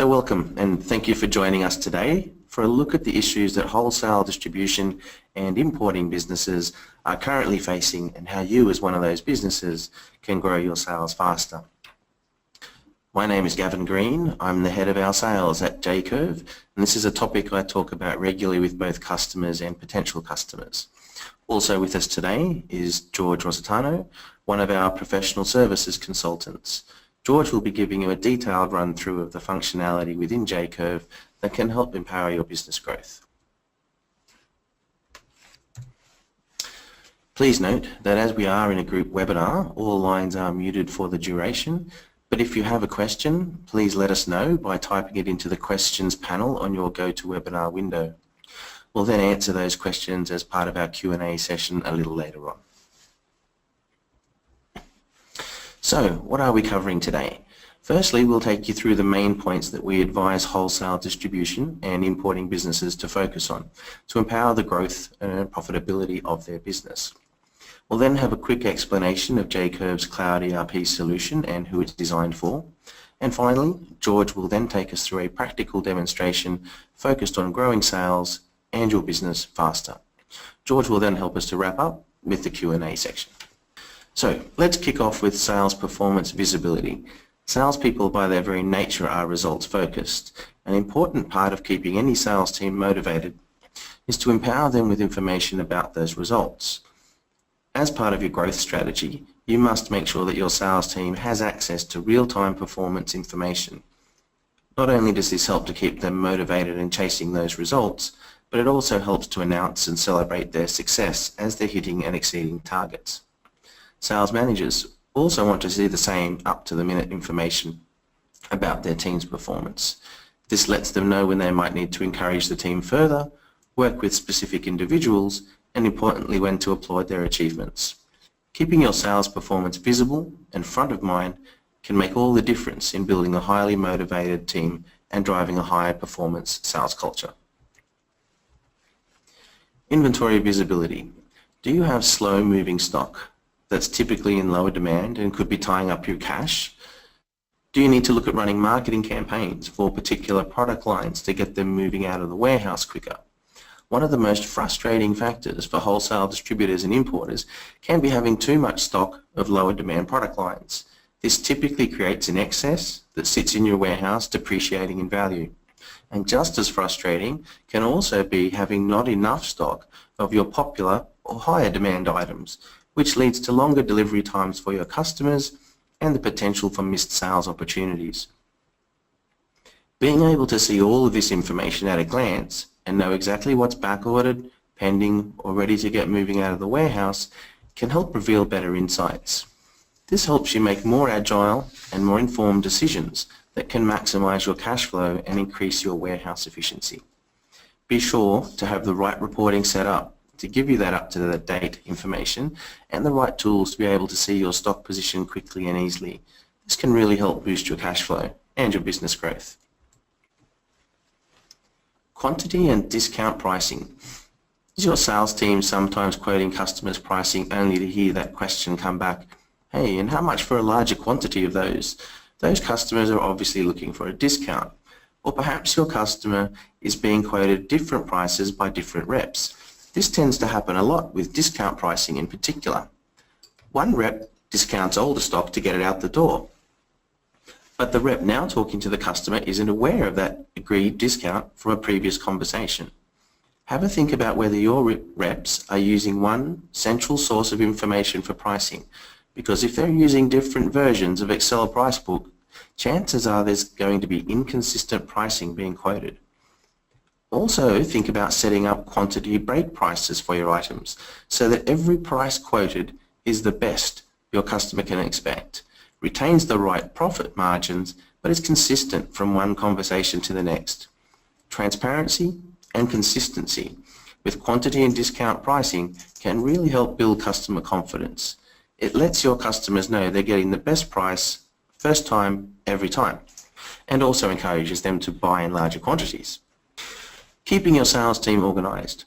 So welcome and thank you for joining us today for a look at the issues that wholesale distribution and importing businesses are currently facing and how you as one of those businesses can grow your sales faster. My name is Gavin Green. I'm the head of our sales at JCurve, and this is a topic I talk about regularly with both customers and potential customers. Also with us today is George Rositano, one of our professional services consultants. George will be giving you a detailed run through of the functionality within JCurve that can help empower your business growth. Please note that as we are in a group webinar, all lines are muted for the duration, but if you have a question, please let us know by typing it into the questions panel on your GoToWebinar window. We'll then answer those questions as part of our Q&A session a little later on. So, what are we covering today? Firstly, we'll take you through the main points that we advise wholesale distribution and importing businesses to focus on to empower the growth and profitability of their business. We'll then have a quick explanation of JCurve's Cloud ERP solution and who it's designed for. And finally, George will then take us through a practical demonstration focused on growing sales and your business faster. George will then help us to wrap up with the Q&A section. So let's kick off with sales performance visibility. Salespeople by their very nature are results focused. An important part of keeping any sales team motivated is to empower them with information about those results. As part of your growth strategy, you must make sure that your sales team has access to real-time performance information. Not only does this help to keep them motivated and chasing those results, but it also helps to announce and celebrate their success as they're hitting and exceeding targets. Sales managers also want to see the same up-to-the-minute information about their team's performance. This lets them know when they might need to encourage the team further, work with specific individuals, and importantly when to applaud their achievements. Keeping your sales performance visible and front of mind can make all the difference in building a highly motivated team and driving a high performance sales culture. Inventory visibility. Do you have slow moving stock that's typically in lower demand and could be tying up your cash? Do you need to look at running marketing campaigns for particular product lines to get them moving out of the warehouse quicker? One of the most frustrating factors for wholesale distributors and importers can be having too much stock of lower demand product lines. This typically creates an excess that sits in your warehouse depreciating in value. And just as frustrating can also be having not enough stock of your popular or higher demand items, which leads to longer delivery times for your customers and the potential for missed sales opportunities. Being able to see all of this information at a glance and know exactly what's backordered, pending, or ready to get moving out of the warehouse can help reveal better insights. This helps you make more agile and more informed decisions that can maximize your cash flow and increase your warehouse efficiency. Be sure to have the right reporting set up to give you that up-to-date information and the right tools to be able to see your stock position quickly and easily. This can really help boost your cash flow and your business growth. Quantity and discount pricing. Is your sales team sometimes quoting customers' pricing only to hear that question come back, hey, and how much for a larger quantity of those? Those customers are obviously looking for a discount. Or perhaps your customer is being quoted different prices by different reps. This tends to happen a lot with discount pricing in particular. One rep discounts older stock to get it out the door, but the rep now talking to the customer isn't aware of that agreed discount from a previous conversation. Have a think about whether your reps are using one central source of information for pricing, because if they're using different versions of Excel price book, chances are there's going to be inconsistent pricing being quoted. Also, think about setting up quantity break prices for your items so that every price quoted is the best your customer can expect, retains the right profit margins, but is consistent from one conversation to the next. Transparency and consistency with quantity and discount pricing can really help build customer confidence. It lets your customers know they're getting the best price first time, every time, and also encourages them to buy in larger quantities. Keeping your sales team organized.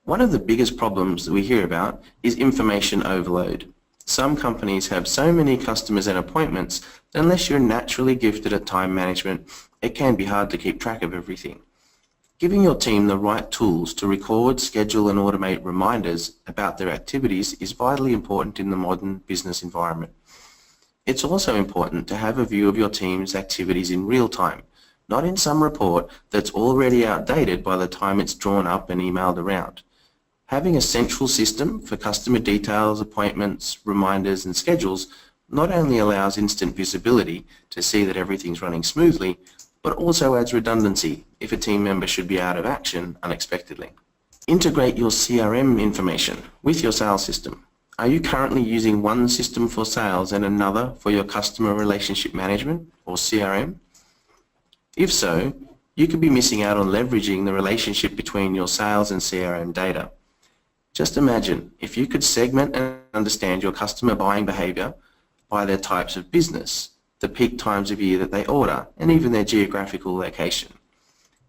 One of the biggest problems that we hear about is information overload. Some companies have so many customers and appointments that unless you're naturally gifted at time management, it can be hard to keep track of everything. Giving your team the right tools to record, schedule and automate reminders about their activities is vitally important in the modern business environment. It's also important to have a view of your team's activities in real time, not in some report that's already outdated by the time it's drawn up and emailed around. Having a central system for customer details, appointments, reminders and schedules not only allows instant visibility to see that everything's running smoothly, but also adds redundancy if a team member should be out of action unexpectedly. Integrate your CRM information with your sales system. Are you currently using one system for sales and another for your customer relationship management, or CRM? If so, you could be missing out on leveraging the relationship between your sales and CRM data. Just imagine if you could segment and understand your customer buying behavior by their types of business, the peak times of year that they order, and even their geographical location.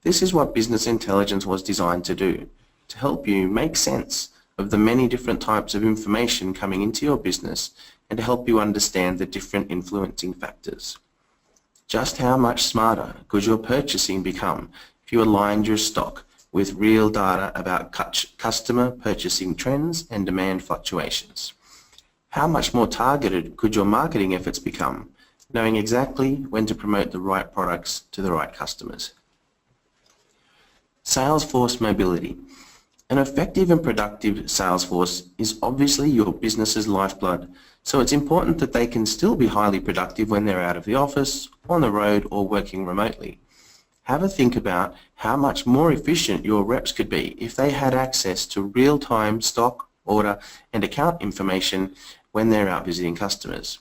This is what business intelligence was designed to do, to help you make sense of the many different types of information coming into your business and to help you understand the different influencing factors. Just how much smarter could your purchasing become if you aligned your stock with real data about customer purchasing trends and demand fluctuations? How much more targeted could your marketing efforts become, knowing exactly when to promote the right products to the right customers? Salesforce mobility. An effective and productive Salesforce is obviously your business's lifeblood, so it's important that they can still be highly productive when they're out of the office, on the road, or working remotely. Have a think about how much more efficient your reps could be if they had access to real-time stock, order, and account information when they're out visiting customers.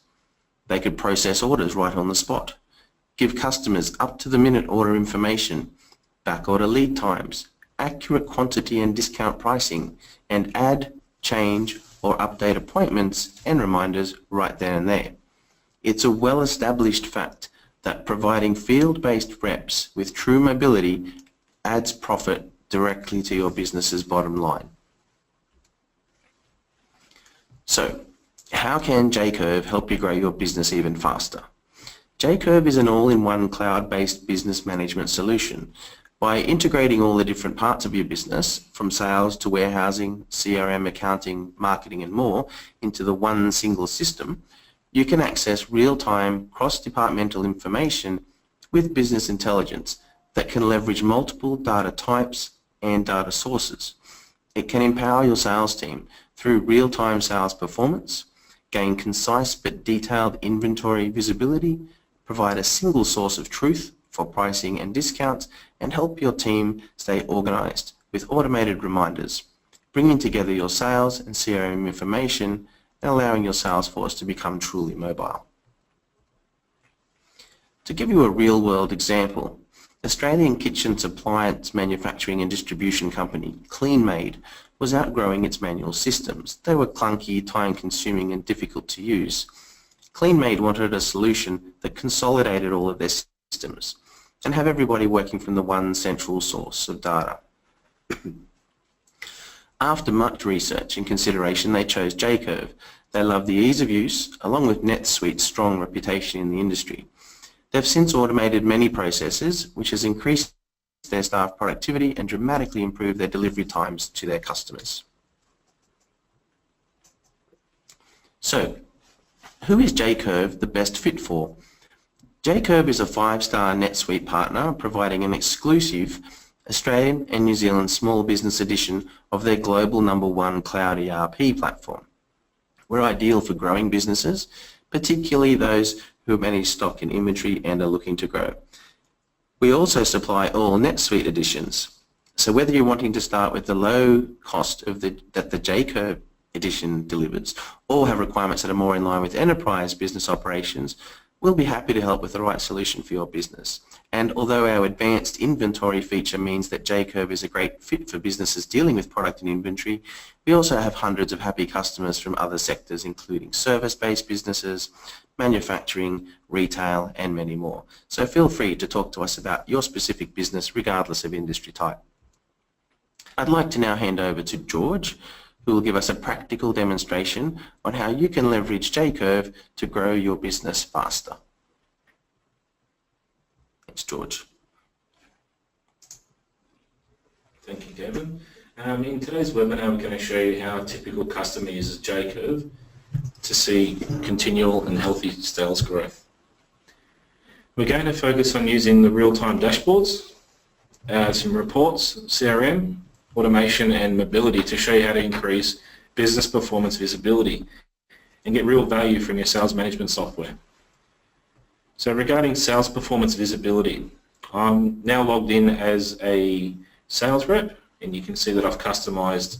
They could process orders right on the spot, give customers up-to-the-minute order information, backorder lead times, accurate quantity and discount pricing, and add, change, or update appointments and reminders right then and there. It's a well-established fact that providing field-based reps with true mobility adds profit directly to your business's bottom line. So, how can JCurve help you grow your business even faster? JCurve is an all-in-one cloud-based business management solution. By integrating all the different parts of your business, from sales to warehousing, CRM, accounting, marketing and more, into the one single system, you can access real-time, cross-departmental information with business intelligence that can leverage multiple data types and data sources. It can empower your sales team through real-time sales performance, gain concise but detailed inventory visibility, provide a single source of truth for pricing and discounts, and help your team stay organized with automated reminders, bringing together your sales and CRM information and allowing your sales force to become truly mobile. To give you a real-world example, Australian kitchen appliance manufacturing and distribution company CleanMade was outgrowing its manual systems. They were clunky, time-consuming and difficult to use. CleanMade wanted a solution that consolidated all of their systems and have everybody working from the one central source of data. After much research and consideration, they chose JCurve. They love the ease of use, along with NetSuite's strong reputation in the industry. They've since automated many processes, which has increased their staff productivity and dramatically improved their delivery times to their customers. So, who is JCurve the best fit for? JCurve is a 5-star NetSuite partner providing an exclusive Australian and New Zealand small business edition of their global #1 cloud ERP platform. We're ideal for growing businesses, particularly those who manage stock and inventory and are looking to grow. We also supply all NetSuite editions. So whether you're wanting to start with the low cost of that the JCurve edition delivers, or have requirements that are more in line with enterprise business operations, we'll be happy to help with the right solution for your business. And although our advanced inventory feature means that JCurve is a great fit for businesses dealing with product and inventory, we also have hundreds of happy customers from other sectors, including service-based businesses, manufacturing, retail, and many more. So feel free to talk to us about your specific business, regardless of industry type. I'd like to now hand over to George, who will give us a practical demonstration on how you can leverage JCurve to grow your business faster. Thanks, George. Thank you, Kevin. In today's webinar, we're going to show you how a typical customer uses JCurve to see continual and healthy sales growth. We're going to focus on using the real-time dashboards, some reports, CRM, automation and mobility to show you how to increase business performance visibility and get real value from your sales management software. So regarding sales performance visibility, I'm now logged in as a sales rep, and you can see that I've customized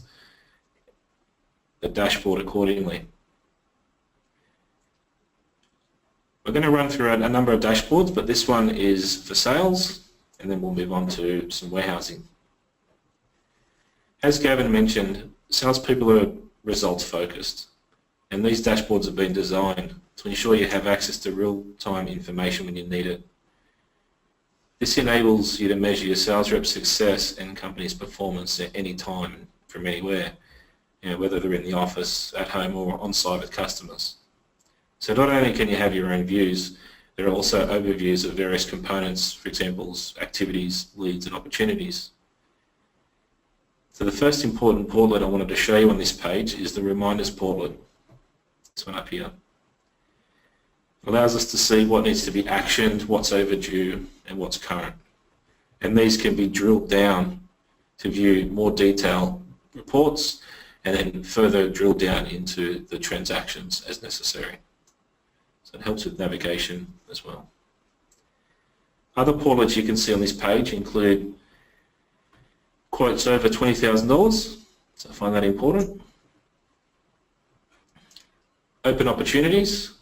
the dashboard accordingly. We're going to run through a number of dashboards, but this one is for sales, and then we'll move on to some warehousing. As Gavin mentioned, salespeople are results focused, and these dashboards have been designed to ensure you have access to real-time information when you need it. This enables you to measure your sales rep's success and company's performance at any time from anywhere, whether they're in the office, at home or on-site with customers. So not only can you have your own views, there are also overviews of various components, for example, activities, leads and opportunities. So the first important portlet I wanted to show you on this page is the reminders portlet. This one up here. It allows us to see what needs to be actioned, what's overdue and what's current. And these can be drilled down to view more detailed reports and then further drill down into the transactions as necessary. So it helps with navigation as well. Other portlets you can see on this page include quotes over $20,000, so I find that important. Open opportunities,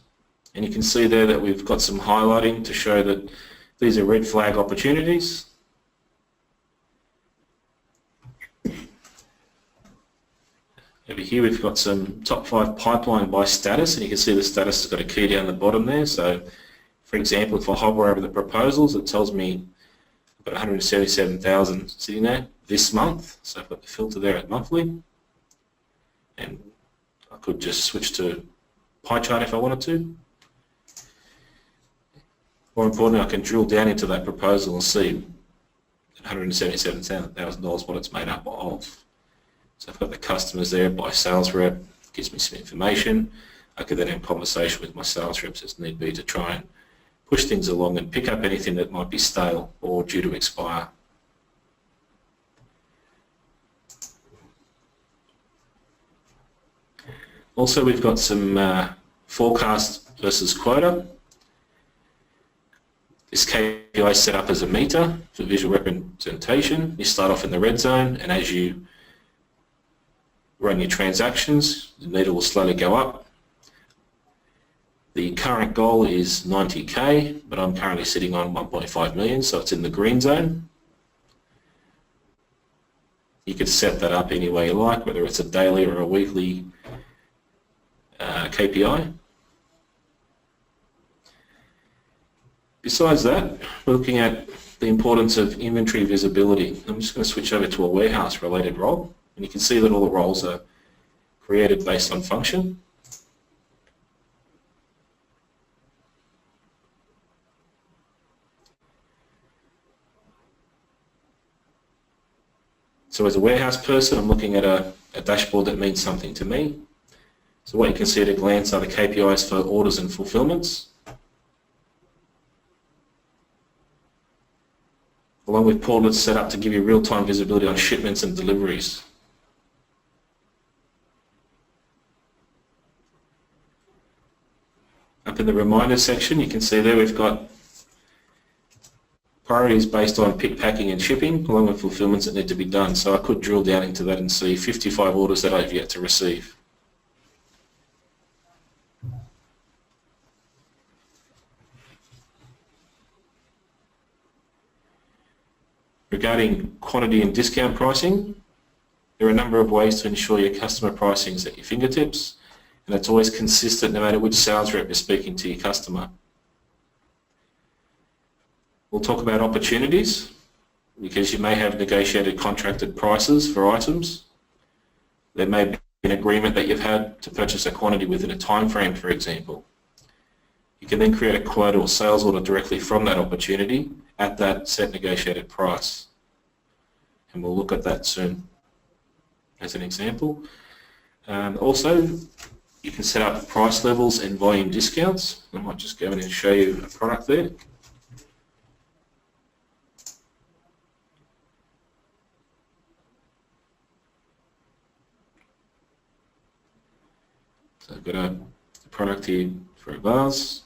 and you can see there that we've got some highlighting to show that these are red flag opportunities. Over here we've got some top 5 pipeline by status, and you can see the status has got a key down the bottom there. So for example, if I hover over the proposals, it tells me I've got 177,000 sitting there this month, so I've got the filter there at monthly, and I could just switch to pie chart if I wanted to. More importantly, I can drill down into that proposal and see $177,000 what it's made up of. So I've got the customers there by sales rep, gives me some information. I could then have a conversation with my sales reps as need be to try and push things along and pick up anything that might be stale or due to expire. Also, we've got some forecast versus quota. This KPI is set up as a meter for visual representation. You start off in the red zone, and as you run your transactions, the meter will slowly go up. The current goal is 90K, but I'm currently sitting on 1.5 million, so it's in the green zone. You could set that up any way you like, whether it's a daily or a weekly KPI. Besides that, we're looking at the importance of inventory visibility. I'm just going to switch over to a warehouse related role, and you can see that all the roles are created based on function. So as a warehouse person, I'm looking at a dashboard that means something to me. So what you can see at a glance are the KPIs for orders and fulfillments, along with portlets set up to give you real-time visibility on shipments and deliveries. Up in the reminders section, you can see there we've got priorities based on pick, packing and shipping, along with fulfillments that need to be done. So I could drill down into that and see 55 orders that I've yet to receive. Regarding quantity and discount pricing, there are a number of ways to ensure your customer pricing is at your fingertips, and it's always consistent no matter which sales rep is speaking to your customer. We'll talk about opportunities, because you may have negotiated contracted prices for items. There may an agreement that you've had to purchase a quantity within a time frame, for example. You can then create a quote or sales order directly from that opportunity at that set negotiated price. And we'll look at that soon as an example. Also, you can set up price levels and volume discounts. I might just go in and show you a product there. So I've got a product here for a vase.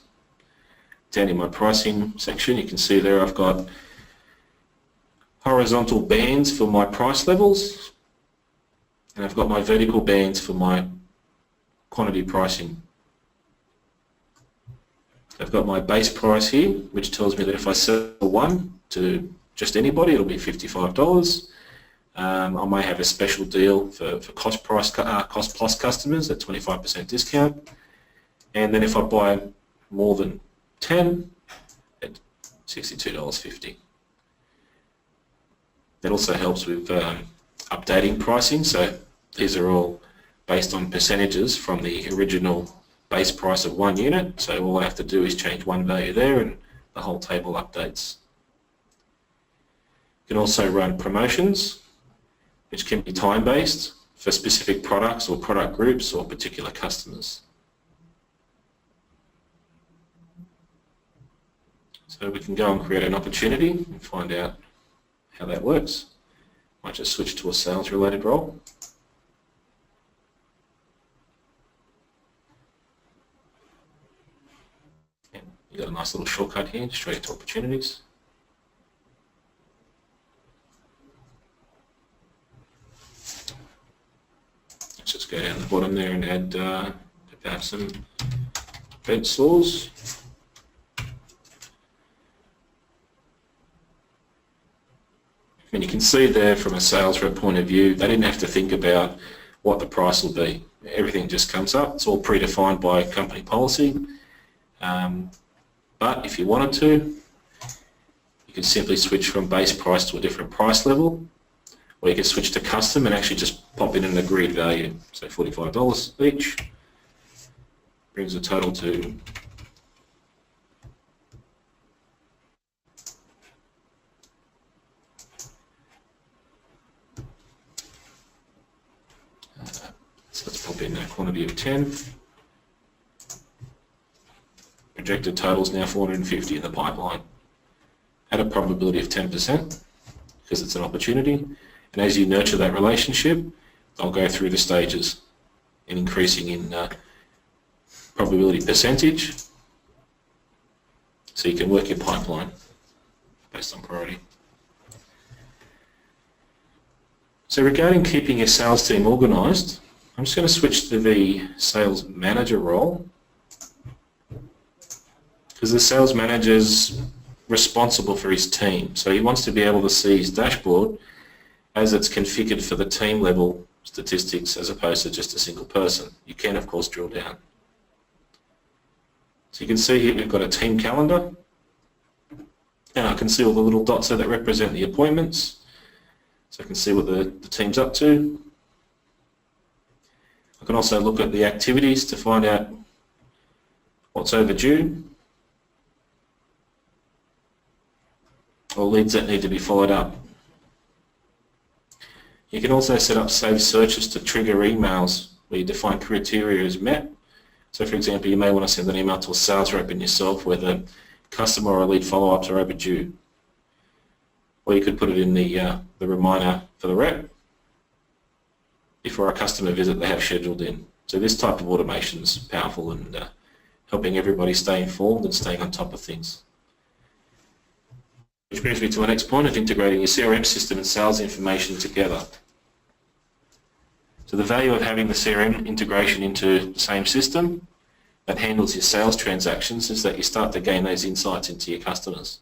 Down in my pricing section, you can see there I've got horizontal bands for my price levels, and I've got my vertical bands for my quantity pricing. I've got my base price here, which tells me that if I sell one to just anybody, it'll be $55. I may have a special deal for cost plus customers at 25% discount, and then if I buy more than 10 at $62.50. That also helps with updating pricing, so these are all based on percentages from the original base price of one unit, so all I have to do is change one value there and the whole table updates. You can also run promotions, which can be time-based for specific products or product groups or particular customers. So we can go and create an opportunity and find out how that works. Might just switch to a sales-related role. And you've got a nice little shortcut here, straight to opportunities. Let's just go down the bottom there and add perhaps some bench saws. And you can see there from a sales rep point of view, they didn't have to think about what the price will be. Everything just comes up. It's all predefined by company policy. But if you wanted to, you can simply switch from base price to a different price level, or you can switch to custom and actually just pop in an agreed value, say $45 each. Brings the total to so let's pop in a quantity of 10. Projected total is now 450 in the pipeline at a probability of 10% because it's an opportunity. And as you nurture that relationship, they'll go through the stages and increasing in probability percentage. So you can work your pipeline based on priority. So regarding keeping your sales team organised, I'm just going to switch to the sales manager role, because the sales manager is responsible for his team. So he wants to be able to see his dashboard as it's configured for the team level statistics as opposed to just a single person. You can of course drill down. So you can see here we've got a team calendar, and I can see all the little dots there that represent the appointments. So I can see what the team's up to. I can also look at the activities to find out what's overdue, or leads that need to be followed up. You can also set up saved searches to trigger emails where you define criteria as met. So for example, you may want to send an email to a sales rep and yourself where the customer or lead follow-ups are overdue. Or you could put it in the reminder for the rep if for a customer visit they have scheduled in. So this type of automation is powerful and helping everybody stay informed and staying on top of things. Which brings me to my next point of integrating your CRM system and sales information together. So the value of having the CRM integration into the same system that handles your sales transactions is that you start to gain those insights into your customers.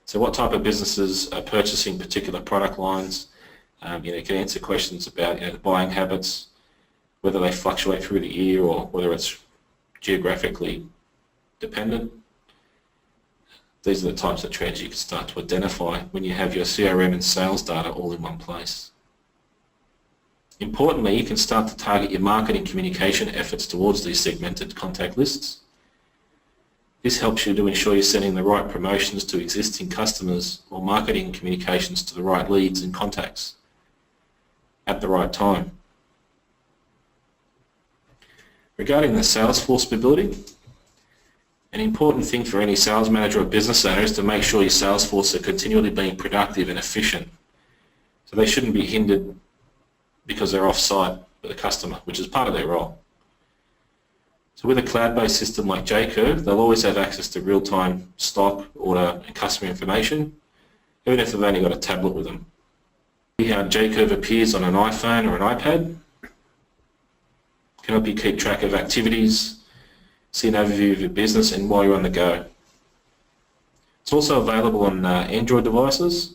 So what type of businesses are purchasing particular product lines? You can answer questions about the buying habits, whether they fluctuate through the year or whether it's geographically dependent. These are the types of trends you can start to identify when you have your CRM and sales data all in one place. Importantly, you can start to target your marketing communication efforts towards these segmented contact lists. This helps you to ensure you're sending the right promotions to existing customers or marketing communications to the right leads and contacts at the right time. Regarding the Salesforce ability, an important thing for any sales manager or business owner is to make sure your Salesforce are continually being productive and efficient. So they shouldn't be hindered because they're off-site with a customer, which is part of their role. So with a cloud-based system like JCurve, they'll always have access to real-time stock, order and customer information, even if they've only got a tablet with them. See how JCurve appears on an iPhone or an iPad. Can help you keep track of activities, see an overview of your business and while you're on the go. It's also available on Android devices,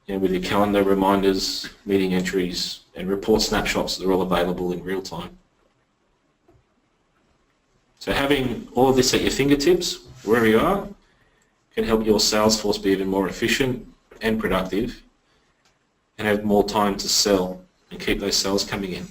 with your calendar reminders, meeting entries and report snapshots that are all available in real time. So having all of this at your fingertips, wherever you are, can help your Salesforce be even more efficient and productive and have more time to sell and keep those sales coming in.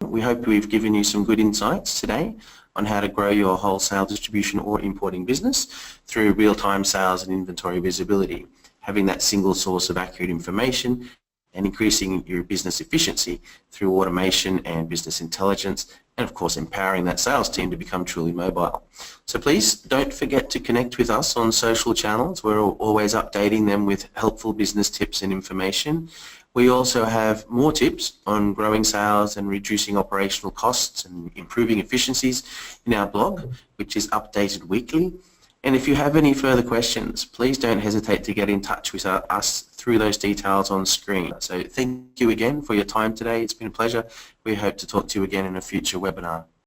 We hope we've given you some good insights today on how to grow your wholesale distribution or importing business through real-time sales and inventory visibility, having that single source of accurate information and increasing your business efficiency through automation and business intelligence, and of course empowering that sales team to become truly mobile. So please don't forget to connect with us on social channels. We're always updating them with helpful business tips and information. We also have more tips on growing sales and reducing operational costs and improving efficiencies in our blog, which is updated weekly. And if you have any further questions, please don't hesitate to get in touch with us through those details on screen. So thank you again for your time today. It's been a pleasure. We hope to talk to you again in a future webinar.